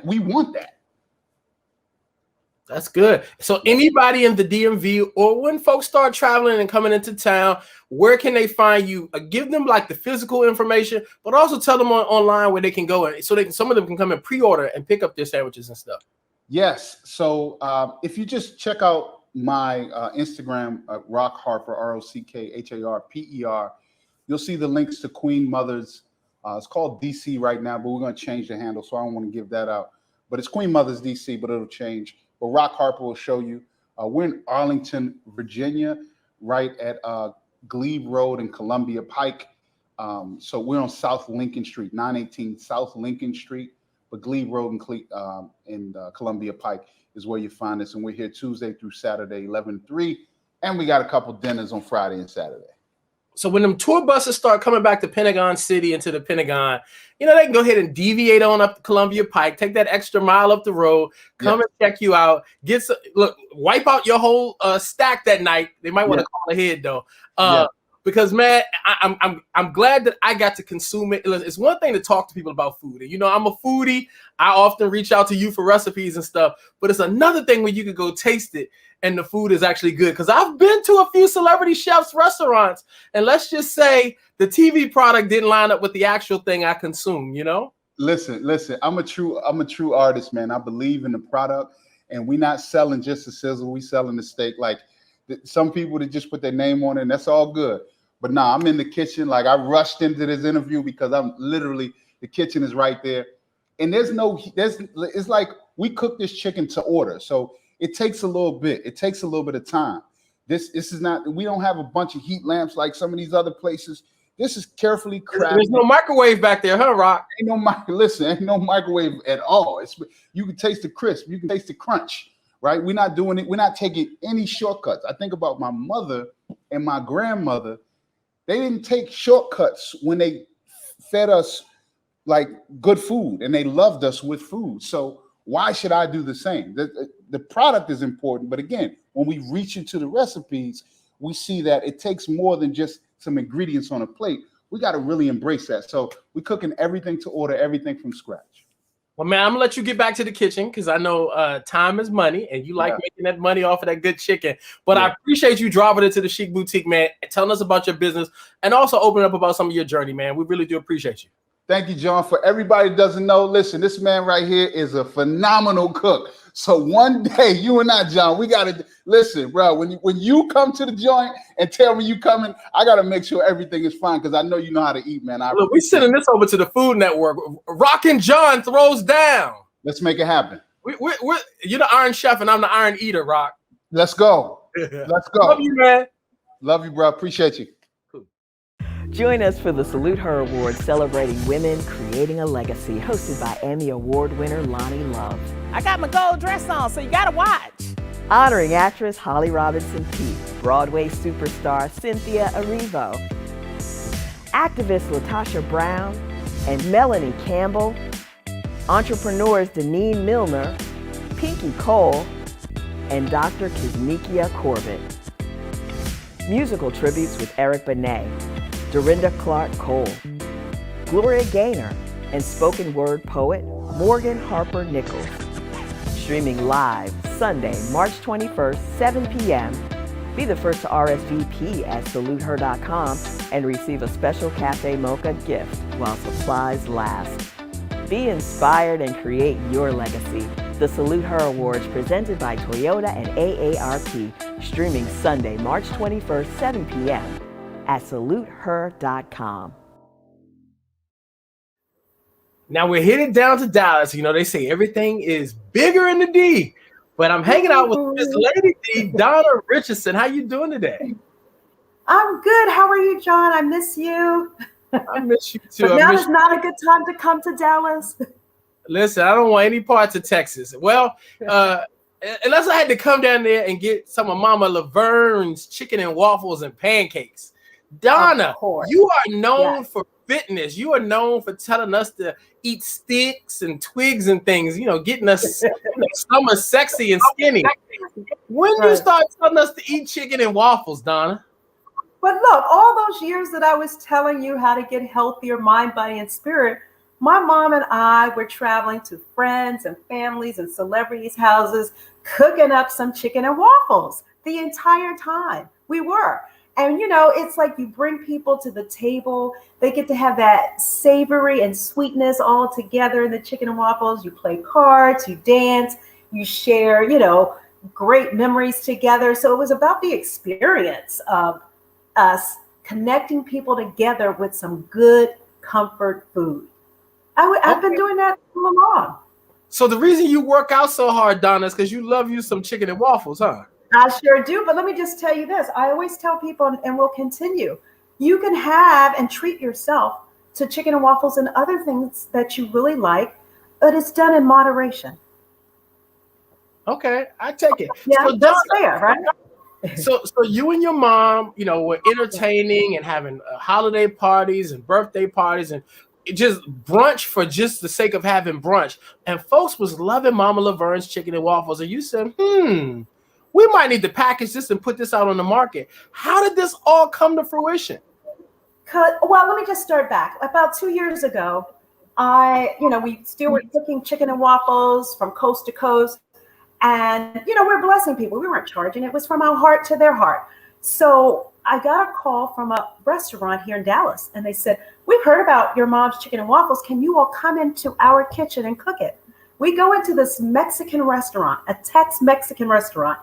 we want that. That's good. So anybody in the DMV, or when folks start traveling and coming into town, where can they find you? Give them the physical information, but also tell them online where they can go, so some of them can come and pre-order and pick up their sandwiches and stuff. Yes. So if you just check out my Instagram, Rock Harper, ROCKHARPER, you'll see the links to Queen Mother's. It's called DC right now, but we're going to change the handle, so I don't want to give that out. But it's Queen Mother's DC, but it'll change. But Rock Harper will show you. We're in Arlington, Virginia, right at Glebe Road and Columbia Pike. So we're on South Lincoln Street, 918 South Lincoln Street. But Glebe Road and Columbia Pike is where you find us. And we're here Tuesday through Saturday, 11 to 3. And we got a couple dinners on Friday and Saturday. So when them tour buses start coming back to Pentagon City and to the Pentagon, they can go ahead and deviate on up to Columbia Pike, take that extra mile up the road, come and check you out, wipe out your whole stack that night. They might want to call ahead though, because man, I'm glad that I got to consume it. It's one thing to talk to people about food, and I'm a foodie. I often reach out to you for recipes and stuff, but it's another thing when you could go taste it and the food is actually good. Because I've been to a few celebrity chefs' restaurants, and let's just say the TV product didn't line up with the actual thing I consume. Listen. I'm a true artist, man. I believe in the product, and we're not selling just the sizzle. We selling the steak. Some people that just put their name on it, and that's all good. But nah, I'm in the kitchen. I rushed into this interview because the kitchen is right there, and it's like we cook this chicken to order, so. It takes a little bit. It takes a little bit of time. This is not. We don't have a bunch of heat lamps like some of these other places. This is carefully crafted. There's no microwave back there, huh, Rock? Ain't no microwave at all. You can taste the crisp. You can taste the crunch, right? We're not doing it. We're not taking any shortcuts. I think about my mother and my grandmother. They didn't take shortcuts when they fed us good food, and they loved us with food. So why should I do the same? The product is important, but again, when we reach into the recipes, we see that it takes more than just some ingredients on a plate. We got to really embrace that. So we're cooking everything to order, everything from scratch. Well, man, I'm gonna let you get back to the kitchen because I know time is money, and you like making that money off of that good chicken. But I appreciate you dropping into the Chic Boutique, man, and telling us about your business, and also opening up about some of your journey, man. We really do appreciate you. Thank you, John. For everybody that doesn't know, listen, this man right here is a phenomenal cook. So one day, you and I, John, we got to listen, bro. When you come to the joint and tell me you coming, I got to make sure everything is fine because I know you know how to eat, man. Look, we're sending this over to the Food Network. Rockin' John throws down. Let's make it happen. You're the Iron Chef and I'm the Iron Eater, Rock. Let's go. Let's go. Love you, man. Love you, bro. Appreciate you. Join us for the Salute Her Award celebrating women creating a legacy, hosted by Emmy Award winner Lonnie Love. I got my gold dress on, so you gotta watch. Honoring actress Holly Robinson Peete, Broadway superstar Cynthia Erivo, activist Latasha Brown, and Melanie Campbell. Entrepreneurs Deneen Milner, Pinky Cole, and Dr. Kiznikia Corbett. Musical tributes with Eric Benet, Dorinda Clark Cole, Gloria Gaynor, and spoken word poet Morgan Harper Nichols. Streaming live Sunday, March 21st, 7 p.m. Be the first to RSVP at saluteher.com and receive a special Café Mocha gift while supplies last. Be inspired and create your legacy. The Salute Her Awards presented by Toyota and AARP, streaming Sunday, March 21st, 7 p.m. at saluteher.com. Now we're headed down to Dallas. You know, they say everything is bigger in the D, but I'm hanging out with Miss Lady D, Donna Richardson. How you doing today? I'm good. How are you, John? I miss you. I miss you too. But now is not a good time to come to Dallas. Listen, I don't want any parts of Texas. Well, unless I had to come down there and get some of Mama Laverne's chicken and waffles and pancakes. Donna, you are known for fitness. You are known for telling us to eat sticks and twigs and things, you know, getting us summer sexy and skinny. When do you start telling us to eat chicken and waffles, Donna? But look, all those years that I was telling you how to get healthier mind, body, and spirit, my mom and I were traveling to friends and families and celebrities' houses, cooking up some chicken and waffles the entire time. We were. And, you know, it's like you bring people to the table. They get to have that savory and sweetness all together in the chicken and waffles. You play cards, you dance, you share, you know, great memories together. So it was about the experience of us connecting people together with some good comfort food. I've been doing that all along. So the reason you work out so hard, Donna, is because you love you some chicken and waffles, huh? I sure do. But let me just tell you this. I always tell people, and will continue, you can have and treat yourself to chicken and waffles and other things that you really like, but it's done in moderation. Okay, I take it. Yeah, so that's fair, right? So you and your mom, you know, were entertaining and having holiday parties and birthday parties and just brunch for just the sake of having brunch. And folks was loving Mama Laverne's chicken and waffles. And you said, we might need to package this and put this out on the market. How did this all come to fruition? Well, let me just start back. About 2 years ago, we still were cooking chicken and waffles from coast to coast. And, you know, we're blessing people. We weren't charging. It was from our heart to their heart. So I got a call from a restaurant here in Dallas. And they said, we've heard about your mom's chicken and waffles. Can you all come into our kitchen and cook it? We go into this Mexican restaurant, a Tex-Mexican restaurant,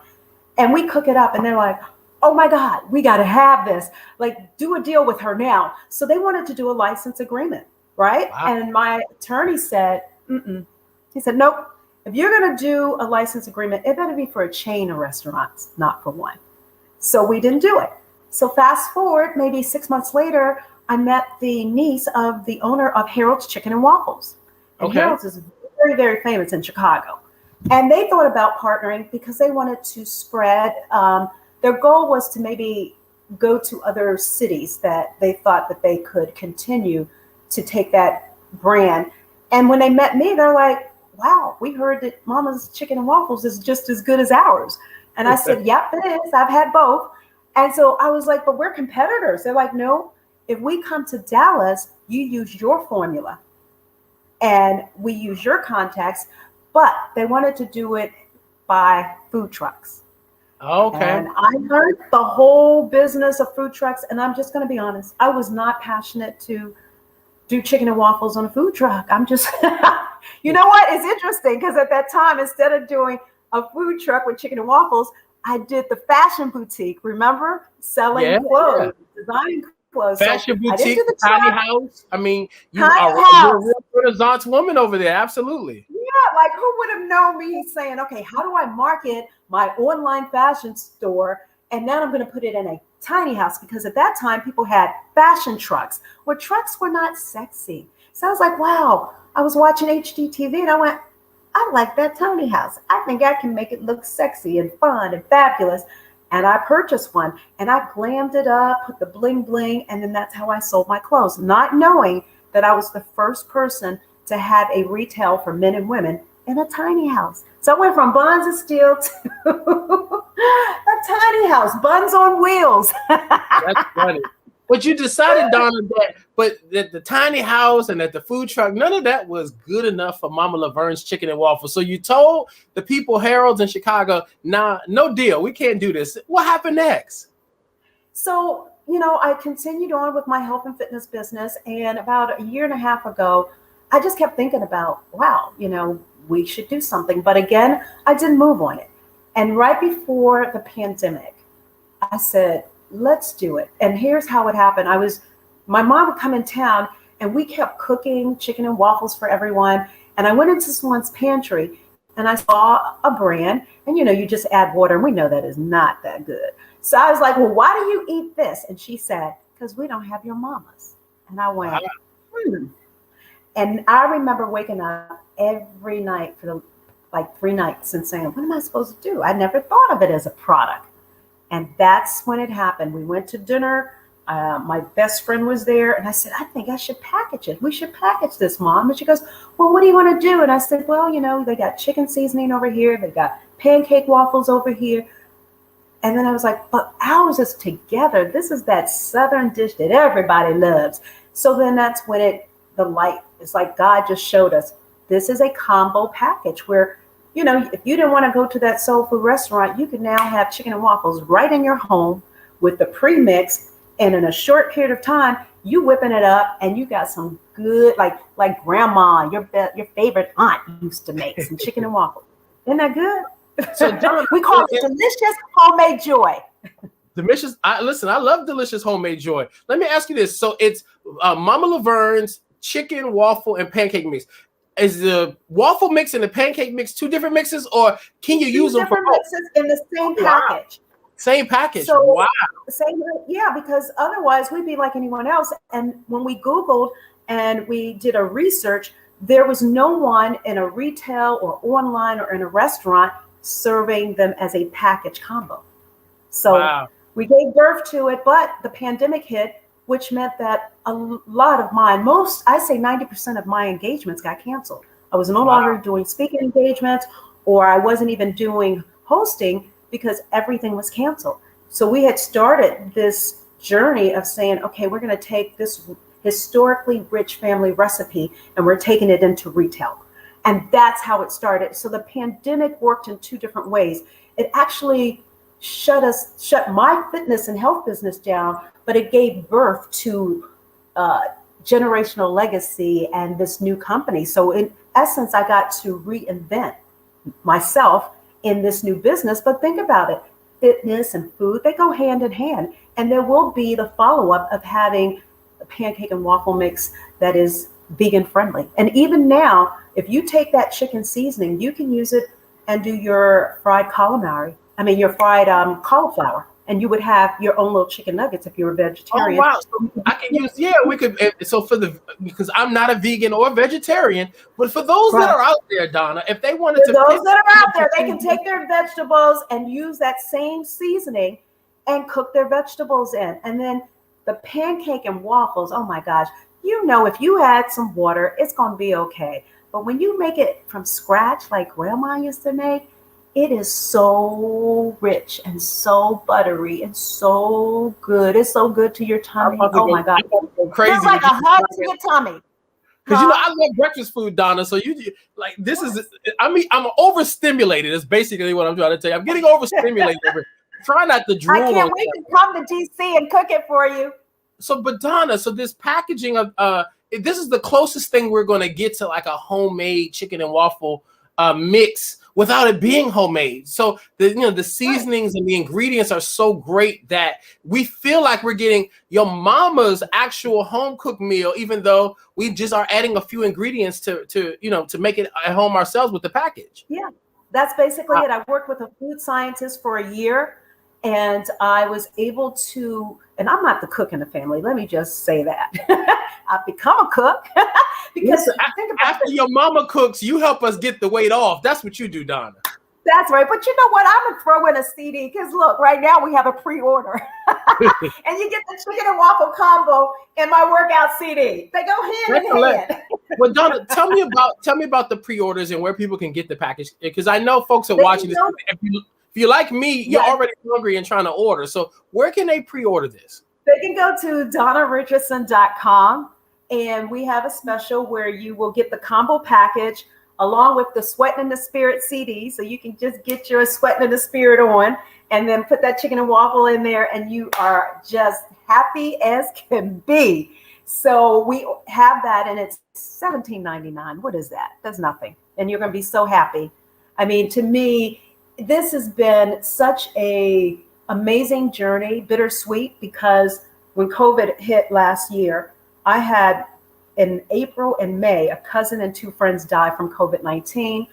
and we cook it up. And they're like, oh, my God, we got to have this. Like, do a deal with her now. So they wanted to do a license agreement, right? Wow. And my attorney said, He said, nope. If you're going to do a license agreement, it better be for a chain of restaurants, not for one. So we didn't do it. So fast forward, maybe 6 months later, I met the niece of the owner of Harold's Chicken and Waffles. And Harold's is very, very famous in Chicago. And they thought about partnering because they wanted to spread. Their goal was to maybe go to other cities that they thought that they could continue to take that brand. And when they met me, they're like, wow, we heard that Mama's Chicken and Waffles is just as good as ours. And I said, yep, it is. I've had both. And so I was like, but we're competitors. They're like, no, if we come to Dallas, you use your formula and we use your contacts, but they wanted to do it by food trucks. Okay. And I learned the whole business of food trucks. And I'm just going to be honest, I was not passionate to do chicken and waffles on a food truck. I'm just, you know what? It's interesting because at that time, instead of doing a food truck with chicken and waffles, I did the fashion boutique. Remember, selling clothes, designing clothes. Fashion so boutique, tiny house. I mean, you're a real Renaissance woman over there. Absolutely. Yeah, like who would have known me saying, okay, how do I market my online fashion store? And now I'm going to put it in a tiny house because at that time people had fashion trucks where trucks were not sexy. So I was like, wow, I was watching HGTV and I went, I like that tiny house. I think I can make it look sexy and fun and fabulous. And I purchased one and I glammed it up, put the bling bling, and then that's how I sold my clothes, not knowing that I was the first person to have a retail for men and women in a tiny house. So I went from buns of steel to a tiny house, buns on wheels. That's funny. But you decided, Donna, that the tiny house and that the food truck, none of that was good enough for Mama Laverne's Chicken and Waffles. So you told the people, Harold's in Chicago, nah, no deal. We can't do this. What happened next? So, I continued on with my health and fitness business. And about a year and a half ago, I just kept thinking about, wow, we should do something. But again, I didn't move on it. And right before the pandemic, I said, let's do it. And here's how it happened. My mom would come in town and we kept cooking chicken and waffles for everyone. And I went into someone's pantry and I saw a brand, and you just add water, and we know that is not that good. So I was like, well, why do you eat this? And she said, because we don't have your mamas. And I went, And I remember waking up every night for like 3 nights and saying, what am I supposed to do? I never thought of it as a product. And that's when it happened. We went to dinner. My best friend was there. And I said, I think I should package it. We should package this, Mom. And she goes, well, what do you want to do? And I said, well, they got chicken seasoning over here. They got pancake waffles over here. And then I was like, but ours is together. This is that Southern dish that everybody loves. So then that's when it's like God just showed us, this is a combo package where, if you didn't want to go to that soul food restaurant, you can now have chicken and waffles right in your home with the premix. And in a short period of time, you whipping it up and you got some good, like grandma, your favorite aunt used to make some chicken and waffles. Isn't that good? So we call it delicious homemade joy. Delicious. I love delicious homemade joy. Let me ask you this. So it's Mama Laverne's chicken, waffle, and pancake mix. Is the waffle mix and the pancake mix 2 different mixes, or can you use them for both? Mixes in the same package. Same package. So, wow. Because otherwise we'd be like anyone else. And when we Googled and we did a research, there was no one in a retail or online or in a restaurant serving them as a package combo. So we gave birth to it, but the pandemic hit, which meant that a lot of I'd say 90% of my engagements got canceled. I was no longer doing speaking engagements, or I wasn't even doing hosting because everything was canceled. So we had started this journey of saying, okay, we're going to take this historically rich family recipe and we're taking it into retail. And that's how it started. So the pandemic worked in 2 different ways. It actually shut my fitness and health business down, but it gave birth to generational legacy and this new company. So in essence, I got to reinvent myself in this new business. But think about it, fitness and food, they go hand in hand. And there will be the follow-up of having a pancake and waffle mix that is vegan friendly. And even now, if you take that chicken seasoning, you can use it and do your fried cauliflower, and you would have your own little chicken nuggets if you were vegetarian. Oh, wow. So I can use, we could, so because I'm not a vegan or vegetarian, but for those that are out there, Donna, if they wanted to. Those that are out there, they can take their vegetables and use that same seasoning and cook their vegetables in. And then the pancake and waffles, oh my gosh, if you add some water, it's going to be okay. But when you make it from scratch, like grandma used to make, it is so rich and so buttery and so good. It's so good to your tummy. Oh my God. Crazy. It's like a hug to your tummy. Because I love breakfast food, Donna. So I'm overstimulated. Is basically what I'm trying to tell you. I'm getting overstimulated. Try not to drool. I can't wait to come to DC and cook it for you. So, but Donna, this packaging of this is the closest thing we're going to get to like a homemade chicken and waffle mix without it being homemade. So the seasonings and the ingredients are so great that we feel like we're getting your mama's actual home cooked meal, even though we just are adding a few ingredients to make it at home ourselves with the package. Yeah, that's basically it. I worked with a food scientist for a year, and I was able to, and I'm not the cook in the family, let me just say that. I've become a cook because after your mama cooks, you help us get the weight off. That's what you do, Donna. That's right. But you know what? I'm going to throw in a CD because look, right now we have a pre-order and you get the chicken and waffle combo in my workout CD. They go hand in hand. Well, Donna, tell me about the pre-orders and where people can get the package, because I know folks are watching this. If you're like me, you're already hungry and trying to order. So where can they pre-order this? They can go to DonnaRichardson.com, and we have a special where you will get the combo package along with the Sweating in the Spirit CD. So you can just get your Sweating in the Spirit on and then put that chicken and waffle in there, and you are just happy as can be. So we have that, and it's $17.99. What is that? That's nothing. And you're going to be so happy. I mean, to me, this has been such a amazing journey, bittersweet, because when COVID hit last year, I had in April and May, a cousin and 2 friends died from COVID-19.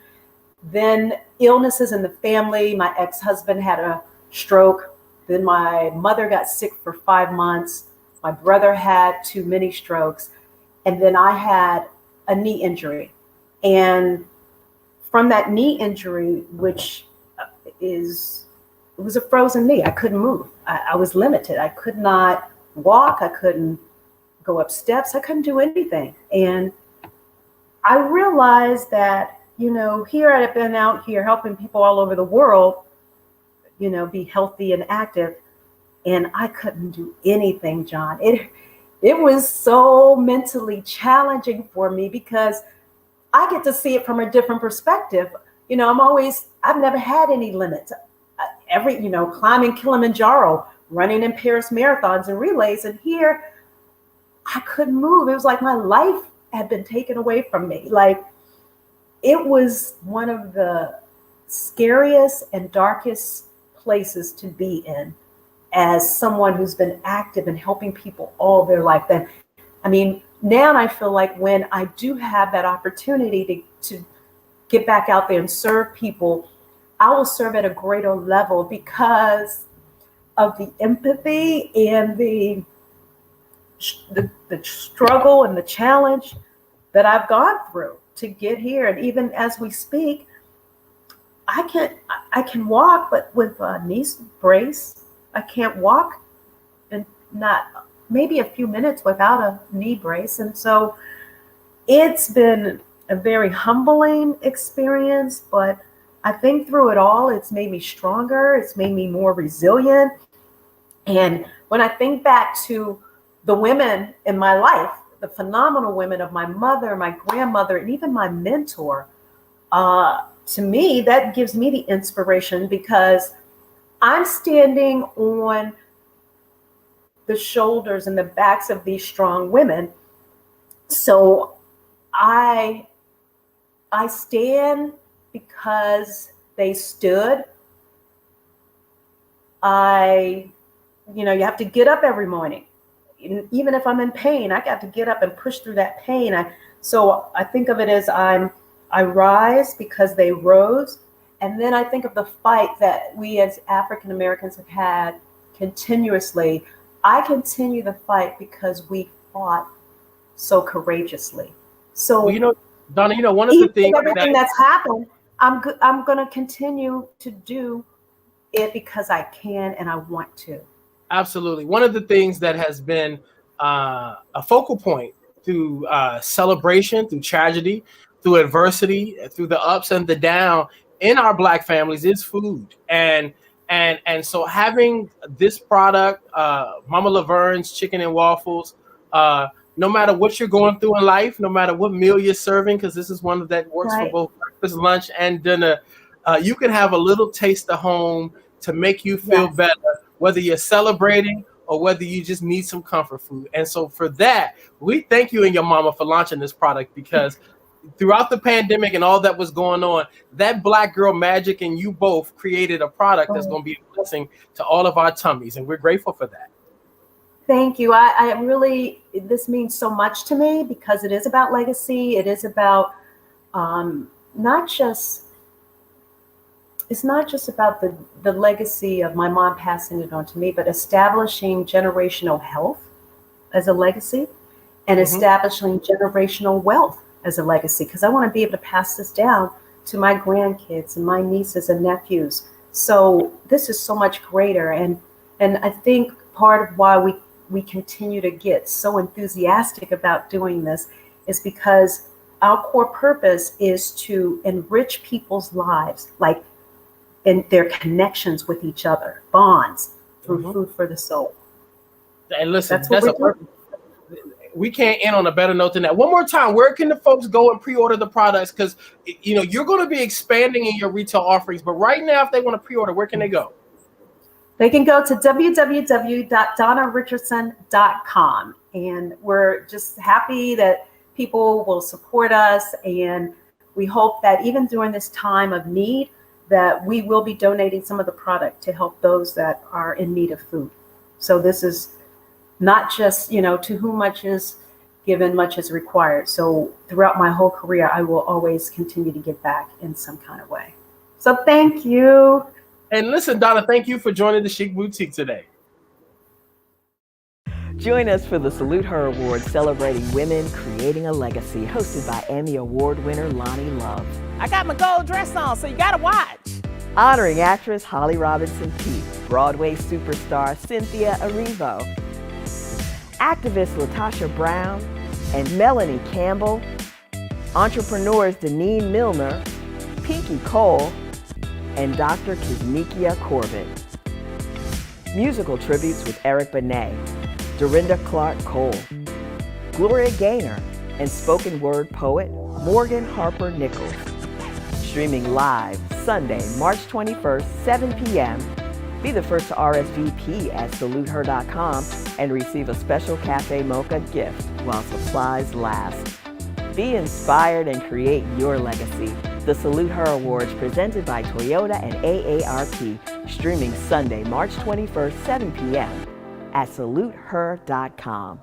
Then illnesses in the family. My ex-husband had a stroke. Then my mother got sick for 5 months. My brother had 2 mini strokes. And then I had a knee injury. And from that knee injury, which it was a frozen knee. I couldn't move. I was limited. I could not walk. I couldn't go up steps. I couldn't do anything. And I realized that, here I've been out here helping people all over the world, be healthy and active. And I couldn't do anything, John. It was so mentally challenging for me because I get to see it from a different perspective. I've never had any limits. Climbing Kilimanjaro, running in Paris marathons and relays. And here I couldn't move. It was like my life had been taken away from me. Like, it was one of the scariest and darkest places to be in as someone who's been active and helping people all their life. Now I feel like when I do have that opportunity to get back out there and serve people, I will serve at a greater level because of the empathy and the struggle and the challenge that I've gone through to get here. And even as we speak, I can walk, but with a knee brace, I can't walk and not maybe a few minutes without a knee brace. And so it's been a very humbling experience, but I think through it all, it's made me stronger. It's made me more resilient. And when I think back to the women in my life, the phenomenal women of my mother, my grandmother, and even my mentor, to me, that gives me the inspiration because I'm standing on the shoulders and the backs of these strong women. So I stand because they stood. You have to get up every morning. Even if I'm in pain, I got to get up and push through that pain. So I think of it as I rise because they rose. And then I think of the fight that we as African Americans have had continuously. I continue the fight because we fought so courageously. So, Donna, one of the things everything that's happened, I'm going to continue to do it because I can and I want to. Absolutely. One of the things that has been a focal point through celebration, through tragedy, through adversity, through the ups and the down in our Black families is food. And so having this product, Mama Laverne's Chicken and Waffles, no matter what you're going through in life, no matter what meal you're serving, because this is one that works for both breakfast, lunch, and dinner, you can have a little taste of home to make you feel better, whether you're celebrating or whether you just need some comfort food. And so for that, we thank you and your mama for launching this product, because throughout the pandemic and all that was going on, that Black girl magic and you both created a product that's going to be a blessing to all of our tummies. And we're grateful for that. Thank you. I really, this means so much to me because it is about legacy. It is about it's not just about the legacy of my mom passing it on to me, but establishing generational health as a legacy and establishing generational wealth as a legacy, because I want to be able to pass this down to my grandkids and my nieces and nephews. So this is so much greater. And I think part of why we continue to get so enthusiastic about doing this is because our core purpose is to enrich people's lives, like in their connections with each other, bonds through food for the soul. And listen, That's what we can't end on a better note than that. One more time, where can the folks go and pre-order the products? Because you're going to be expanding in your retail offerings, but right now, if they want to pre-order, where can they go? They can go to www.donnarichardson.com, and we're just happy that people will support us, and we hope that even during this time of need, that we will be donating some of the product to help those that are in need of food. So this is not just, to whom much is given, much is required. So throughout my whole career, I will always continue to give back in some kind of way. So thank you. And listen, Donna, thank you for joining the Chic Boutique today. Join us for the Salute Her Awards celebrating women creating a legacy, hosted by Emmy Award winner Lonnie Love. I got my gold dress on, so you gotta watch. Honoring actress Holly Robinson Peete, Broadway superstar Cynthia Erivo, activist Latasha Brown and Melanie Campbell, entrepreneurs Deneen Milner, Pinky Cole, and Dr. Kiznikia Corbett. Musical tributes with Eric Benet, Dorinda Clark Cole, Gloria Gaynor, and spoken word poet Morgan Harper Nichols. Streaming live Sunday, March 21st, 7 p.m. Be the first to RSVP at saluteher.com and receive a special Café Mocha gift while supplies last. Be inspired and create your legacy. The Salute Her Awards, presented by Toyota and AARP, streaming Sunday, March 21st, 7 p.m. at saluteher.com.